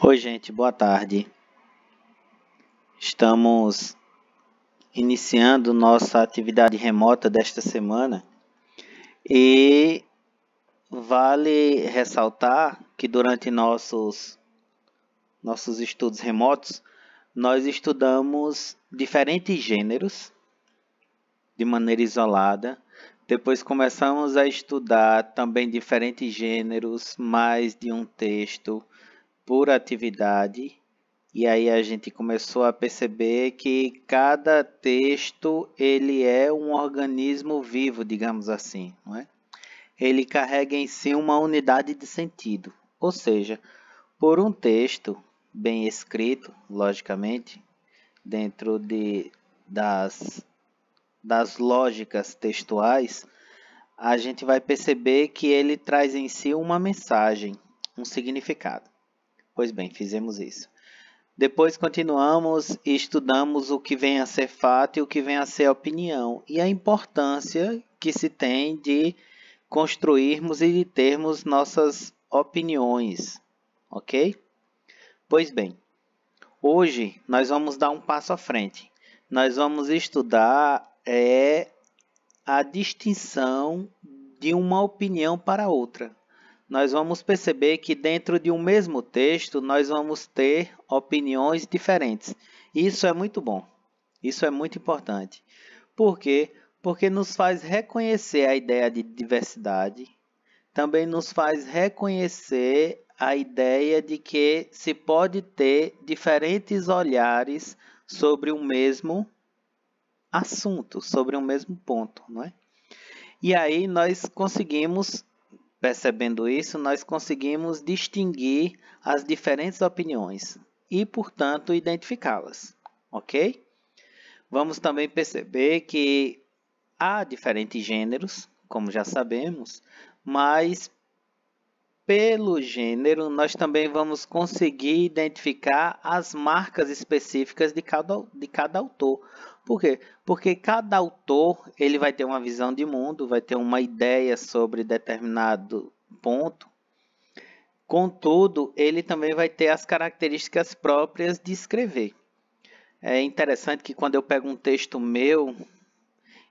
Oi, gente, boa tarde. Estamos iniciando nossa atividade remota desta semana e vale ressaltar que durante nossos estudos remotos, nós estudamos diferentes gêneros de maneira isolada. Depois começamos a estudar também diferentes gêneros, mais de um texto por atividade. E aí a gente começou a perceber que cada texto ele é um organismo vivo, digamos assim, não é? Ele carrega em si uma unidade de sentido. Ou seja, por um texto bem escrito, logicamente, dentro das lógicas textuais, a gente vai perceber que ele traz em si uma mensagem, um significado. Pois bem, fizemos isso. Depois continuamos e estudamos o que vem a ser fato e o que vem a ser opinião e a importância que se tem de construirmos e de termos nossas opiniões, ok? Pois bem, hoje nós vamos dar um passo à frente. Nós vamos estudar a distinção de uma opinião para outra. Nós vamos perceber que dentro de um mesmo texto nós vamos ter opiniões diferentes. Isso é muito bom. Isso é muito importante. Por quê? Porque nos faz reconhecer a ideia de diversidade, também nos faz reconhecer a ideia de que se pode ter diferentes olhares sobre o mesmo assunto, sobre o mesmo ponto, não é? E aí nós conseguimos, percebendo isso, nós conseguimos distinguir as diferentes opiniões e, portanto, identificá-las, ok? Vamos também perceber que há diferentes gêneros, como já sabemos, mas pelo gênero nós também vamos conseguir identificar as marcas específicas de cada autor. Por quê? Porque cada autor ele vai ter uma visão de mundo, vai ter uma ideia sobre determinado ponto. Contudo, ele também vai ter as características próprias de escrever. É interessante que quando eu pego um texto meu,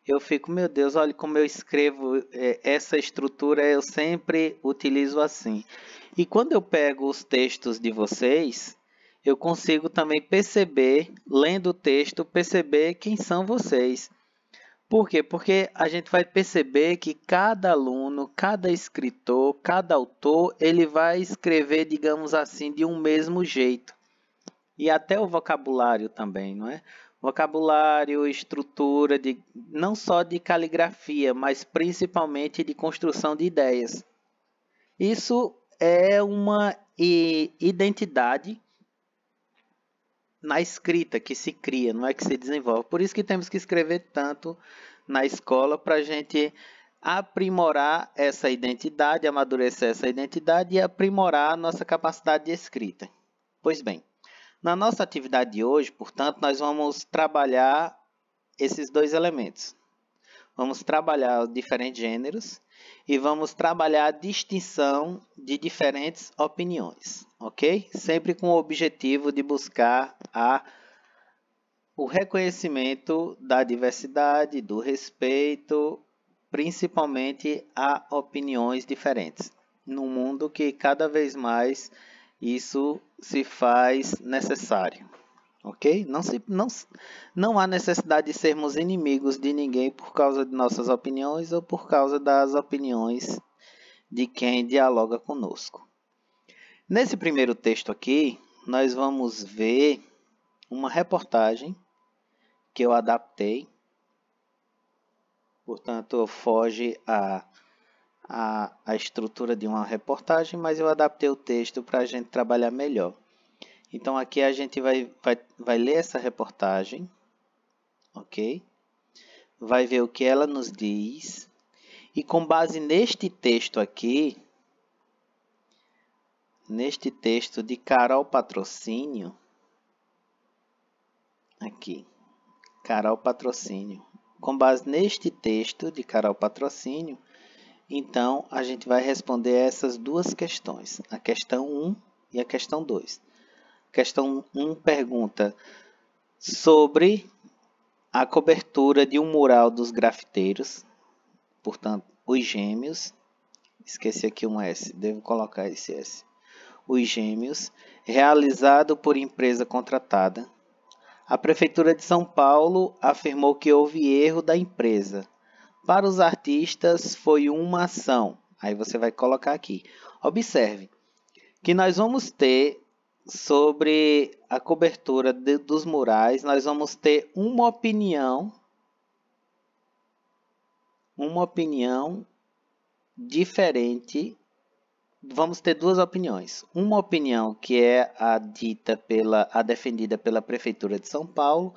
eu fico, meu Deus, olha como eu escrevo essa estrutura, eu sempre utilizo assim. E quando eu pego os textos de vocês, eu consigo também perceber, lendo o texto, perceber quem são vocês. Por quê? Porque a gente vai perceber que cada aluno, cada escritor, cada autor, ele vai escrever, digamos assim, de um mesmo jeito. E até o vocabulário também, não é? Vocabulário, estrutura, não só de caligrafia, mas principalmente de construção de ideias. Isso é uma identidade na escrita que se cria, não é que se desenvolve. Por isso que temos que escrever tanto na escola para a gente aprimorar essa identidade, amadurecer essa identidade e aprimorar a nossa capacidade de escrita. Pois bem, na nossa atividade de hoje, portanto, nós vamos trabalhar esses dois elementos. Vamos trabalhar os diferentes gêneros e vamos trabalhar a distinção de diferentes opiniões, ok? Sempre com o objetivo de buscar o reconhecimento da diversidade, do respeito, principalmente a opiniões diferentes. Num mundo que cada vez mais isso se faz necessário. Ok? Não há necessidade de sermos inimigos de ninguém por causa de nossas opiniões ou por causa das opiniões de quem dialoga conosco. Nesse primeiro texto aqui, nós vamos ver uma reportagem que eu adaptei. Portanto, foge a estrutura de uma reportagem, mas eu adaptei o texto para a gente trabalhar melhor. Então, aqui a gente vai ler essa reportagem, ok? Vai ver o que ela nos diz. E com base neste texto aqui, neste texto de Carol Patrocínio, aqui, Carol Patrocínio. Com base neste texto de Carol Patrocínio, Então, a gente vai responder essas duas questões, a questão 1 e a questão 2. A questão 1 pergunta sobre a cobertura de um mural dos grafiteiros, portanto, os gêmeos, esqueci aqui um S, devo colocar esse S. Os gêmeos, realizado por empresa contratada. A Prefeitura de São Paulo afirmou que houve erro da empresa. Para os artistas foi uma ação. Aí você vai colocar aqui. Observe que nós vamos ter sobre a cobertura dos murais, nós vamos ter uma opinião diferente. Vamos ter duas opiniões. Uma opinião que é a defendida pela Prefeitura de São Paulo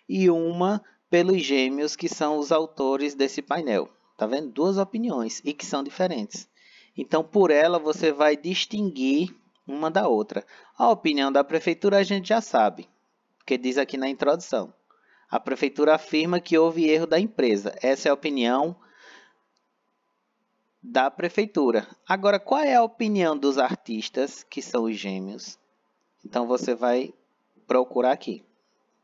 e uma pelos gêmeos que são os autores desse painel. Tá vendo? Duas opiniões e que são diferentes. Então, por ela você vai distinguir uma da outra. A opinião da Prefeitura a gente já sabe, porque diz aqui na introdução. A Prefeitura afirma que houve erro da empresa. Essa é a opinião da Prefeitura. Agora, qual é a opinião dos artistas, que são os gêmeos? Então, você vai procurar aqui,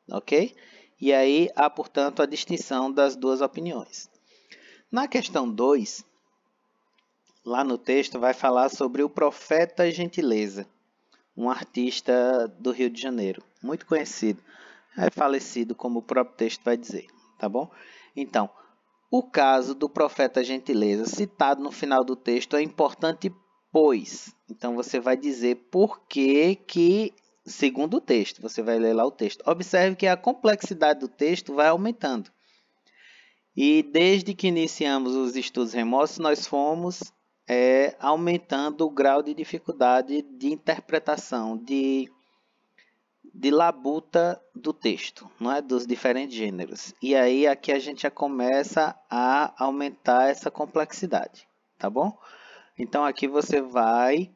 ok? E aí há, portanto, a distinção das duas opiniões. Na questão 2, lá no texto, vai falar sobre o Profeta Gentileza, um artista do Rio de Janeiro, muito conhecido, é falecido, como o próprio texto vai dizer, tá bom? Então, o caso do Profeta Gentileza, citado no final do texto, é importante, pois. Então, você vai dizer por que, segundo o texto, você vai ler lá o texto. Observe que a complexidade do texto vai aumentando. E desde que iniciamos os estudos remotos, nós fomos aumentando o grau de dificuldade de interpretação, de labuta do texto, não é? Dos diferentes gêneros. E aí aqui a gente já começa a aumentar essa complexidade, tá bom? Então aqui você vai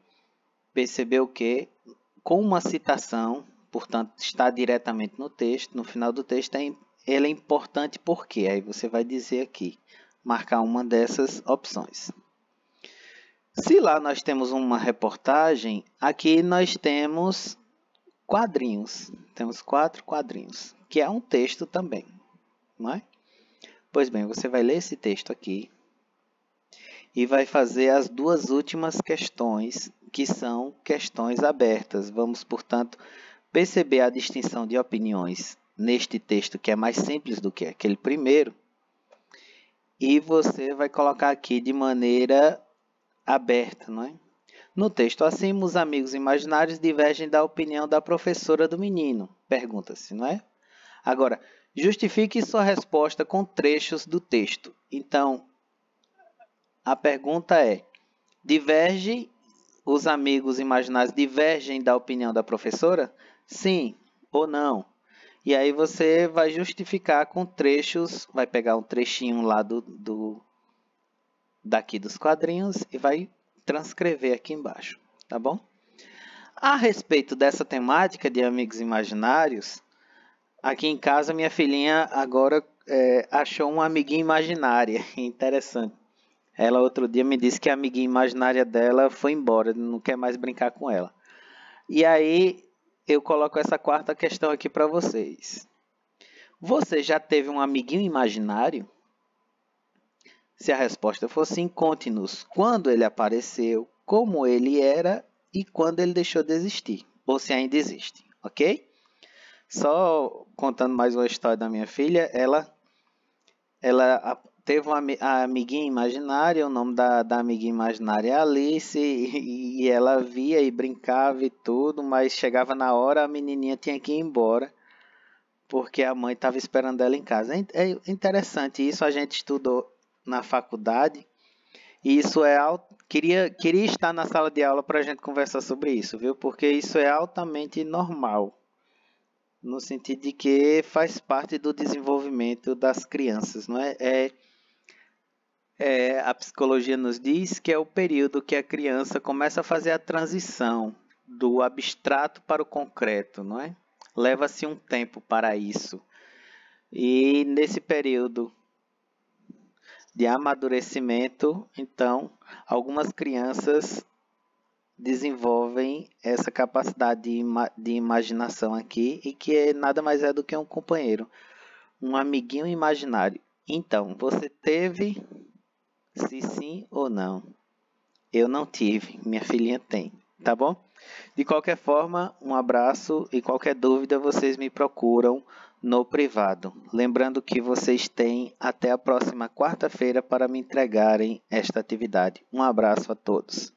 perceber o que? Com uma citação, portanto está diretamente no texto, no final do texto, ele é importante porque aí você vai dizer aqui, marcar uma dessas opções. Se lá nós temos uma reportagem, aqui nós temos quadrinhos. Temos 4 quadrinhos, que é um texto também, não é? Pois bem, você vai ler esse texto aqui e vai fazer as duas últimas questões, que são questões abertas. Vamos, portanto, perceber a distinção de opiniões neste texto, que é mais simples do que aquele primeiro, e você vai colocar aqui de maneira aberta, não é? No texto acima, os amigos imaginários divergem da opinião da professora do menino. Pergunta-se, não é? Agora, justifique sua resposta com trechos do texto. Então, a pergunta é: os amigos imaginários divergem da opinião da professora? Sim ou não? E aí você vai justificar com trechos, vai pegar um trechinho lá daqui dos quadrinhos e vai transcrever aqui embaixo, tá bom? A respeito dessa temática de amigos imaginários, aqui em casa minha filhinha agora achou uma amiguinha imaginária, interessante. Ela outro dia me disse que a amiguinha imaginária dela foi embora, não quer mais brincar com ela. E aí eu coloco essa quarta questão aqui para vocês. Você já teve um amiguinho imaginário? Se a resposta for sim, conte-nos quando ele apareceu, como ele era e quando ele deixou de existir, ou se ainda existe, ok? Só contando mais uma história da minha filha, ela teve uma amiguinha imaginária, o nome da amiguinha imaginária é Alice, e ela via e brincava e tudo, mas chegava na hora, a menininha tinha que ir embora, porque a mãe estava esperando ela em casa. É interessante, isso a gente estudou na faculdade, e isso queria estar na sala de aula para a gente conversar sobre isso, viu? Porque isso é altamente normal, no sentido de que faz parte do desenvolvimento das crianças, não é? A psicologia nos diz que é o período que a criança começa a fazer a transição do abstrato para o concreto, não é? Leva-se um tempo para isso. E nesse período de amadurecimento. Então, algumas crianças desenvolvem essa capacidade de imaginação aqui e que nada mais é do que um companheiro, um amiguinho imaginário. Então, você teve, se sim ou não? Eu não tive, minha filhinha tem, tá bom? De qualquer forma, um abraço e qualquer dúvida vocês me procuram no privado. Lembrando que vocês têm até a próxima quarta-feira para me entregarem esta atividade. Um abraço a todos.